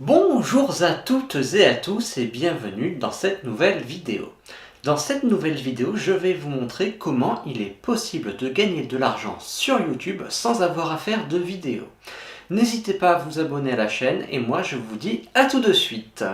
Bonjour à toutes et à tous et bienvenue dans cette nouvelle vidéo. Dans cette nouvelle vidéo, je vais vous montrer comment il est possible de gagner de l'argent sur YouTube sans avoir à faire de vidéo. N'hésitez pas à vous abonner à la chaîne et moi je vous dis à tout de suite.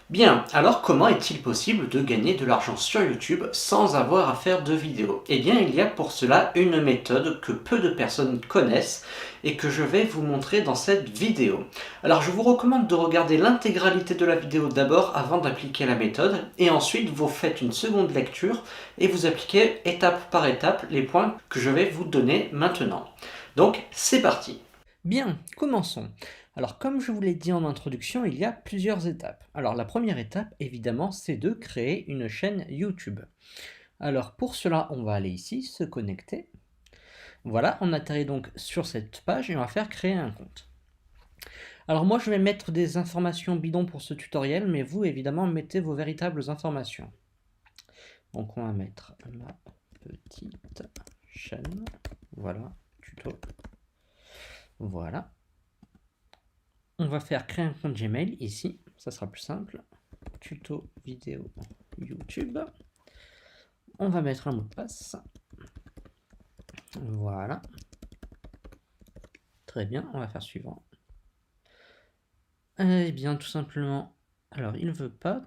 Bien, alors comment est-il possible de gagner de l'argent sur YouTube sans avoir à faire de vidéos? Eh bien, il y a pour cela une méthode que peu de personnes connaissent et que je vais vous montrer dans cette vidéo. Alors, je vous recommande de regarder l'intégralité de la vidéo d'abord avant d'appliquer la méthode et ensuite vous faites une seconde lecture et vous appliquez étape par étape les points que je vais vous donner maintenant. Donc, c'est parti. Bien, commençons. Alors, comme je vous l'ai dit en introduction, il y a plusieurs étapes. Alors, la première étape, évidemment, c'est de créer une chaîne YouTube. Alors, pour cela, on va aller ici, se connecter. Voilà, on atterrit donc sur cette page et on va faire créer un compte. Alors, moi, je vais mettre des informations bidons pour ce tutoriel, mais vous, évidemment, mettez vos véritables informations. Donc, on va mettre ma petite chaîne. Voilà, tuto. Voilà. On va faire créer un compte Gmail ici, ça sera plus simple. Tuto vidéo YouTube. On va mettre un mot de passe. Voilà. Très bien, on va faire suivant. Eh bien, tout simplement, alors il ne veut pas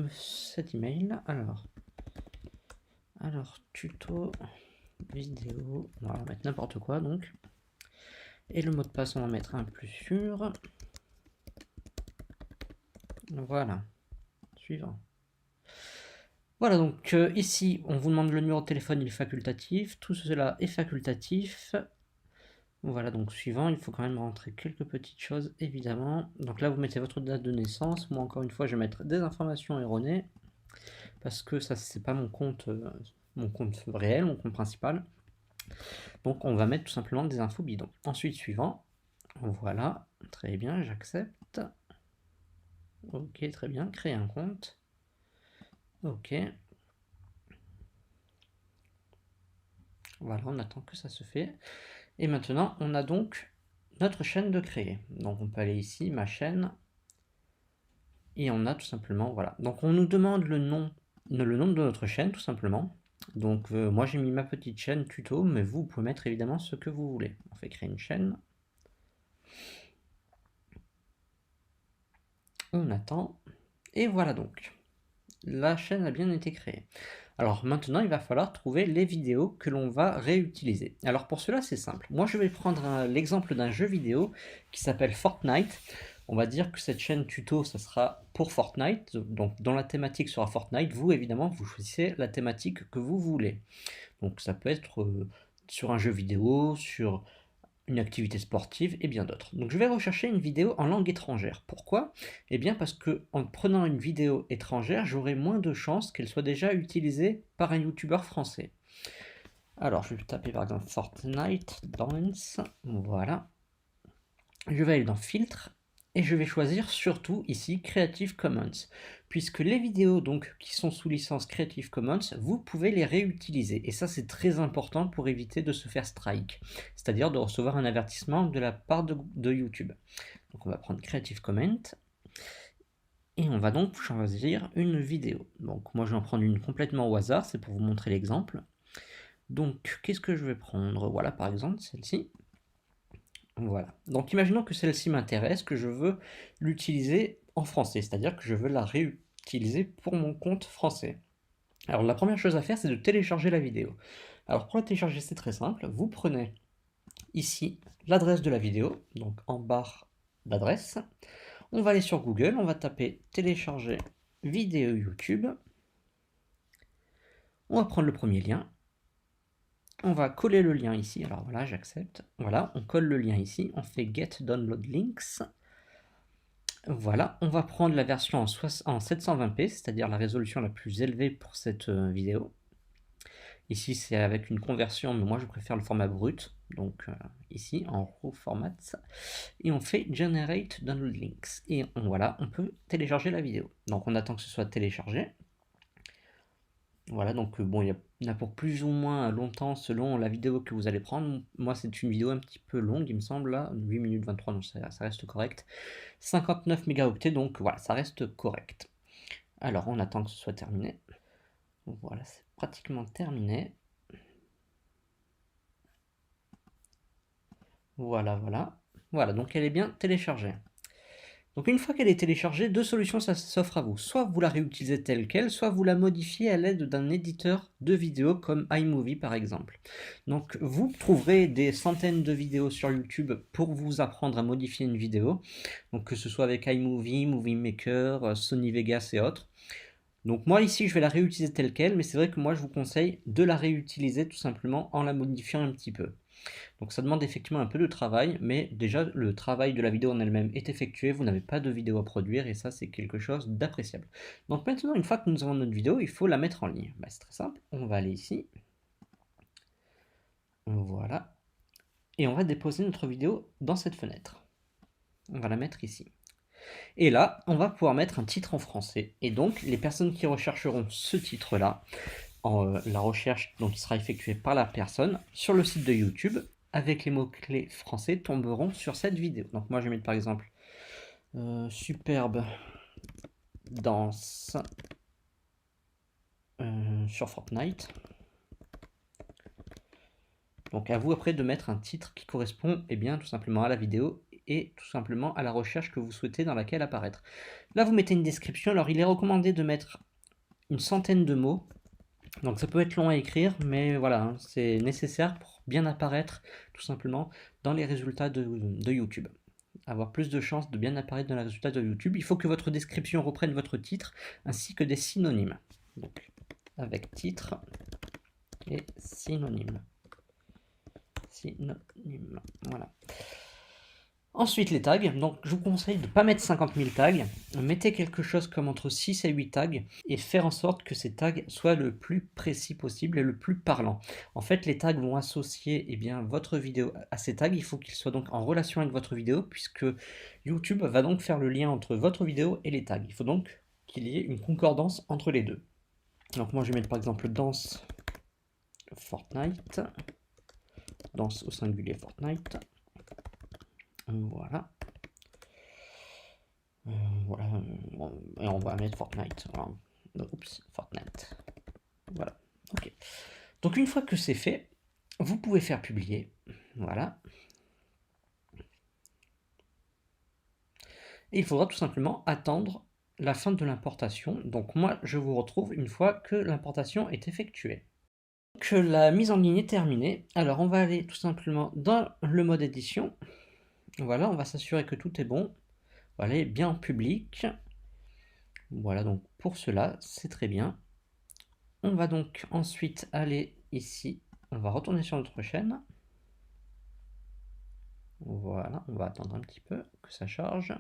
cet email. Alors tuto vidéo, on va mettre n'importe quoi donc. Et le mot de passe, on va mettre un plus sûr. Voilà. Suivant. Voilà, donc ici, on vous demande le numéro de téléphone, il est facultatif. Tout cela est facultatif. Voilà, donc suivant, il faut quand même rentrer quelques petites choses, évidemment. Donc là, vous mettez votre date de naissance. Moi, encore une fois, je vais mettre des informations erronées. Parce que ça, c'est pas mon compte réel, mon compte principal. Donc, on va mettre tout simplement des infos bidons. Ensuite, suivant. Voilà, très bien, j'accepte. Ok, très bien, créer un compte. Ok. Voilà, on attend que ça se fait. Et maintenant, on a donc notre chaîne de créer. Donc, on peut aller ici, ma chaîne. Et on a tout simplement, voilà. Donc, on nous demande le nom de notre chaîne, tout simplement. Donc, moi, j'ai mis ma petite chaîne tuto, mais vous pouvez mettre évidemment ce que vous voulez. On fait créer une chaîne. On attend. Et voilà donc. La chaîne a bien été créée. Alors maintenant, il va falloir trouver les vidéos que l'on va réutiliser. Alors pour cela, c'est simple. Moi, je vais prendre l'exemple d'un jeu vidéo qui s'appelle Fortnite. On va dire que cette chaîne tuto, ça sera pour Fortnite. Donc dans la thématique sera Fortnite. Vous, évidemment, vous choisissez la thématique que vous voulez. Donc ça peut être sur un jeu vidéo, sur une activité sportive et bien d'autres. Donc je vais rechercher une vidéo en langue étrangère. Pourquoi? Eh bien parce que en prenant une vidéo étrangère, j'aurai moins de chances qu'elle soit déjà utilisée par un youtubeur français. Alors je vais taper par exemple Fortnite Dance, voilà. Je vais aller dans Filtre et je vais choisir surtout ici Creative Commons, puisque les vidéos donc qui sont sous licence Creative Commons, vous pouvez les réutiliser et ça c'est très important pour éviter de se faire strike, c'est-à-dire de recevoir un avertissement de la part de YouTube. Donc on va prendre Creative Commons et on va donc choisir une vidéo. Donc moi je vais en prendre une complètement au hasard, c'est pour vous montrer l'exemple. Donc qu'est-ce que je vais prendre? Voilà par exemple celle-ci. Voilà. Donc imaginons que celle-ci m'intéresse, que je veux l'utiliser en français, c'est-à-dire que je veux la réutiliser pour mon compte français. Alors la première chose à faire, c'est de télécharger la vidéo. Alors pour la télécharger, c'est très simple. Vous prenez ici l'adresse de la vidéo, donc en barre d'adresse. On va aller sur Google, on va taper télécharger vidéo YouTube. On va prendre le premier lien. On va coller le lien ici, alors voilà, j'accepte. Voilà, on colle le lien ici, on fait Get Download Links. Voilà, on va prendre la version en 720p, c'est-à-dire la résolution la plus élevée pour cette vidéo. Ici, c'est avec une conversion, mais moi je préfère le format brut. donc ici en raw format, et on fait generate download links, et voilà, on peut télécharger la vidéo. Donc on attend que ce soit téléchargé. Voilà, donc bon, il y en a pour plus ou moins longtemps selon la vidéo que vous allez prendre. Moi, c'est une vidéo un petit peu longue, il me semble, là, 8 minutes 23, donc ça reste correct. 59 mégaoctets, donc voilà, ça reste correct. Alors, on attend que ce soit terminé. Voilà, c'est pratiquement terminé. Voilà, voilà. Voilà, donc elle est bien téléchargée. Donc une fois qu'elle est téléchargée, deux solutions s'offrent à vous. Soit vous la réutilisez telle qu'elle, soit vous la modifiez à l'aide d'un éditeur de vidéos comme iMovie par exemple. Donc vous trouverez des centaines de vidéos sur YouTube pour vous apprendre à modifier une vidéo. Donc que ce soit avec iMovie, Movie Maker, Sony Vegas et autres. Donc moi ici je vais la réutiliser telle qu'elle, mais c'est vrai que moi je vous conseille de la réutiliser tout simplement en la modifiant un petit peu. Donc ça demande effectivement un peu de travail, mais déjà le travail de la vidéo en elle-même est effectué, vous n'avez pas de vidéo à produire et ça c'est quelque chose d'appréciable. Donc maintenant une fois que nous avons notre vidéo, il faut la mettre en ligne. C'est très simple, on va aller ici, voilà, et on va déposer notre vidéo dans cette fenêtre. On va la mettre ici. Et là, on va pouvoir mettre un titre en français. Et donc, les personnes qui rechercheront ce titre-là, la recherche donc, qui sera effectuée par la personne sur le site de YouTube, avec les mots-clés français, tomberont sur cette vidéo. Donc moi, je vais mettre par exemple superbe danse sur Fortnite. Donc à vous après de mettre un titre qui correspond tout simplement à la vidéo et tout simplement à la recherche que vous souhaitez dans laquelle apparaître. Là, vous mettez une description. Alors, il est recommandé de mettre une centaine de mots. Donc ça peut être long à écrire, mais voilà, c'est nécessaire pour bien apparaître tout simplement dans les résultats de YouTube. Avoir plus de chances de bien apparaître dans les résultats de YouTube, il faut que votre description reprenne votre titre ainsi que des synonymes. Donc avec titre et synonyme. Synonyme, voilà. Ensuite, les tags. Donc, je vous conseille de ne pas mettre 50 000 tags. Mettez quelque chose comme entre 6 et 8 tags et faire en sorte que ces tags soient le plus précis possible et le plus parlant. En fait, les tags vont associer votre vidéo à ces tags. Il faut qu'ils soient donc en relation avec votre vidéo puisque YouTube va donc faire le lien entre votre vidéo et les tags. Il faut donc qu'il y ait une concordance entre les deux. Donc, moi, je vais mettre par exemple danse Fortnite. Danse au singulier Fortnite. Voilà. Voilà. Et on va mettre Fortnite. Voilà. Oups, Fortnite. Voilà. Ok. Donc une fois que c'est fait, vous pouvez faire publier. Voilà. Et il faudra tout simplement attendre la fin de l'importation. Donc moi, je vous retrouve une fois que l'importation est effectuée. Donc la mise en ligne est terminée. Alors on va aller tout simplement dans le mode édition. Voilà, on va s'assurer que tout est bon. Voilà, bien en public. Voilà, donc pour cela, c'est très bien. On va donc ensuite aller ici. On va retourner sur notre chaîne. Voilà, on va attendre un petit peu que ça charge.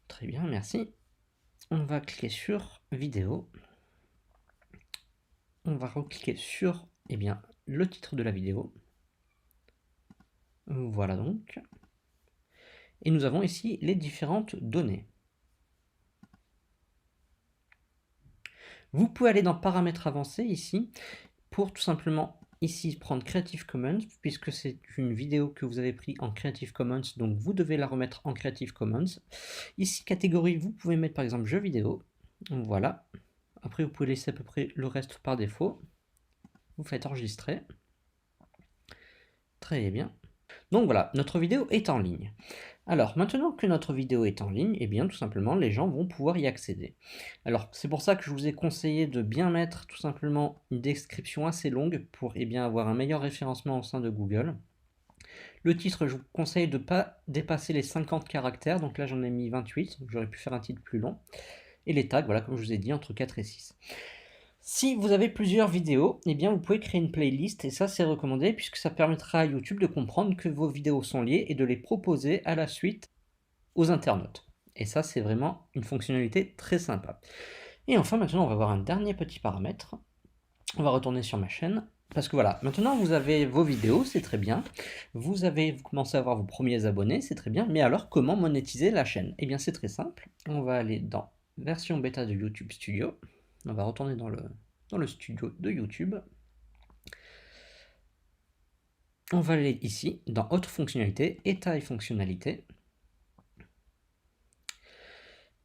Très bien, merci. On va cliquer sur vidéo. On va recliquer sur le titre de la vidéo. Voilà donc. Et nous avons ici les différentes données. Vous pouvez aller dans paramètres avancés ici pour tout simplement ici prendre Creative Commons puisque c'est une vidéo que vous avez pris en Creative Commons, donc vous devez la remettre en Creative Commons. Ici catégorie, vous pouvez mettre par exemple jeux vidéo. Voilà. Après vous pouvez laisser à peu près le reste par défaut. Vous faites enregistrer. Très bien. Donc voilà, notre vidéo est en ligne. Alors, maintenant que notre vidéo est en ligne, tout simplement, les gens vont pouvoir y accéder. Alors, c'est pour ça que je vous ai conseillé de bien mettre tout simplement une description assez longue pour avoir un meilleur référencement au sein de Google. Le titre, je vous conseille de ne pas dépasser les 50 caractères, donc là j'en ai mis 28, donc j'aurais pu faire un titre plus long. Et les tags, voilà, comme je vous ai dit, entre 4 et 6. Si vous avez plusieurs vidéos, vous pouvez créer une playlist et ça c'est recommandé puisque ça permettra à YouTube de comprendre que vos vidéos sont liées et de les proposer à la suite aux internautes. Et ça c'est vraiment une fonctionnalité très sympa. Et enfin maintenant on va voir un dernier petit paramètre. On va retourner sur ma chaîne Parce que voilà, maintenant vous avez vos vidéos, c'est très bien. Vous commencez à avoir vos premiers abonnés, c'est très bien. Mais alors, comment monétiser la chaîne? Eh bien, c'est très simple. On va aller dans version bêta de YouTube Studio. On va retourner dans le studio de YouTube. On va aller ici, dans Autres fonctionnalités, État et fonctionnalités.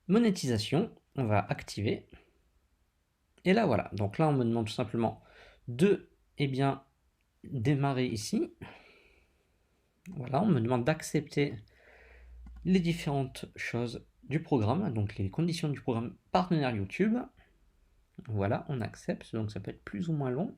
Monétisation, on va activer. Et là, voilà. Donc là, on me demande tout simplement de, démarrer ici. Voilà, on me demande d'accepter les différentes choses du programme, donc les conditions du programme partenaire YouTube. Voilà, on accepte, donc ça peut être plus ou moins long.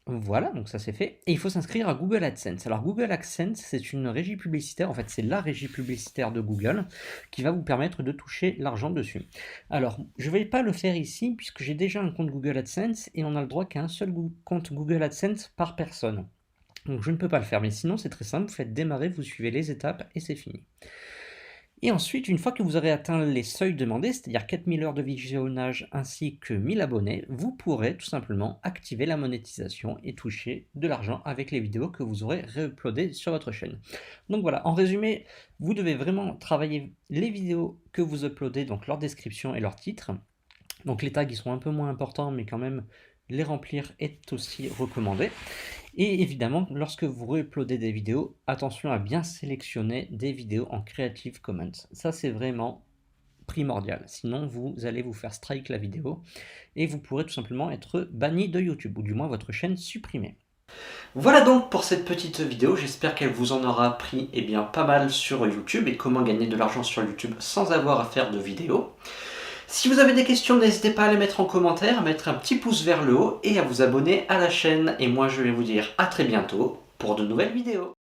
Voilà, donc ça c'est fait. Et il faut s'inscrire à Google AdSense. Alors Google AdSense, c'est une régie publicitaire, en fait c'est la régie publicitaire de Google qui va vous permettre de toucher l'argent dessus. Alors, je ne vais pas le faire ici puisque j'ai déjà un compte Google AdSense et on a le droit qu'à un seul compte Google AdSense par personne. Donc je ne peux pas le faire, mais sinon c'est très simple, vous faites démarrer, vous suivez les étapes et c'est fini. Et ensuite, une fois que vous aurez atteint les seuils demandés, c'est-à-dire 4000 heures de visionnage ainsi que 1000 abonnés, vous pourrez tout simplement activer la monétisation et toucher de l'argent avec les vidéos que vous aurez réuploadées sur votre chaîne. Donc voilà, en résumé, vous devez vraiment travailler les vidéos que vous uploadez, donc leur description et leur titre. Donc les tags, ils sont un peu moins importants, mais quand même, les remplir est aussi recommandé. Et évidemment, lorsque vous re-uploadez des vidéos, attention à bien sélectionner des vidéos en Creative Commons. Ça, c'est vraiment primordial. Sinon, vous allez vous faire strike la vidéo et vous pourrez tout simplement être banni de YouTube, ou du moins votre chaîne supprimée. Voilà donc pour cette petite vidéo, j'espère qu'elle vous en aura appris pas mal sur YouTube et comment gagner de l'argent sur YouTube sans avoir à faire de vidéos. Si vous avez des questions, n'hésitez pas à les mettre en commentaire, à mettre un petit pouce vers le haut et à vous abonner à la chaîne. Et moi je vais vous dire à très bientôt pour de nouvelles vidéos.